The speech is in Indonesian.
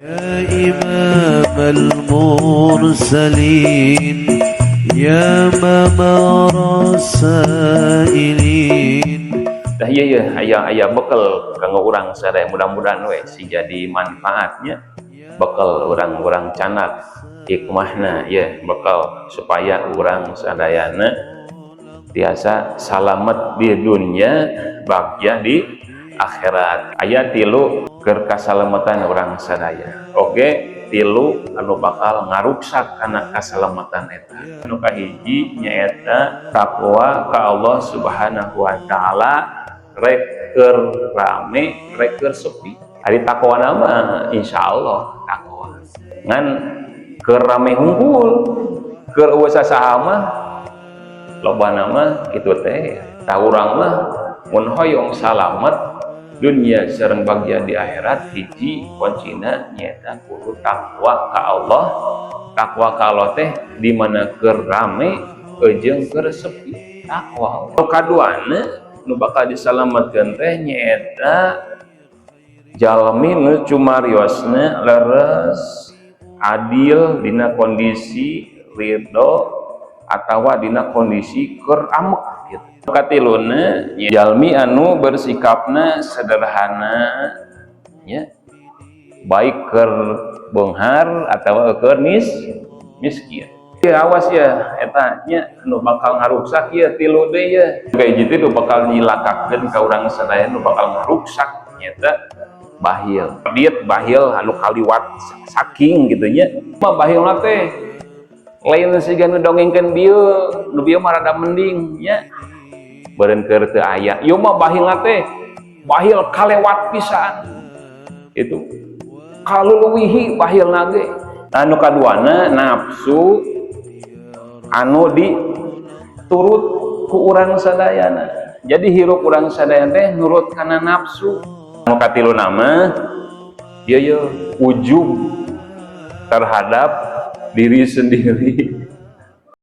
يا إمام المرسلين يا ممر السائلين. Dah iya ayah bekal kanggo urang sadaya, mudah-mudahan we si jadi manfaatnya bekal urang-urang canak hikmahna ya, bekal supaya urang sadayana tiasa salamet di dunia bagja di akhirat. Aya tilu keur kasalamatan urang sadaya, oge tilu anu bakal ngaruksak kana kasalamatan eta. Anu kahiji nyaeta takwa ka Allah Subhanahu wa taala, rek keur rame rek keur sepi. Ari takwa nama insyaallah takwa ngan keur rame hungkul, keur usaha saha mah loba nama kitu teh. Tah urang mah mun hoyong salamet dunia sareng bagja di akhirat, hiji kuncina nyaeta kudu takwa ka Allah. Takwa ka Allah teh di mana keur rame jeung keur sepi takwa. Nu kaduana nu bakal disalametkeun teh nyaeta jalmi nu cumariosna leres adil dina kondisi ridho atawa dina kondisi keur amek gitu. Katiluna jalmi anu bersikapna sederhana ya, baik keur beunghar atawa keur miskin. Ya awas ya eta nya anu bakal ngaruksak ya tilu deui ya. Kayak gitu nu bakal nyilakakeun ka urang sadaya, nu bakal ngaruksak nyata bahil. Diet bahil anu kaliwat saking gitu nya. Mah bahilna teh lain siga nu dongengkeun bieu, nu bieu mah rada mending nya. Beureun keur teu aya. Ieu mah bahilna teh bahil kalewat pisan. Itu kaluluwihi bahilna ge. Anu kaduana nafsu anu diturut ku urang sadayana. Jadi hirup urang sadaya teh nurut kana nafsu. Anu katiluna mah ieu ujub terhadap diri sendiri.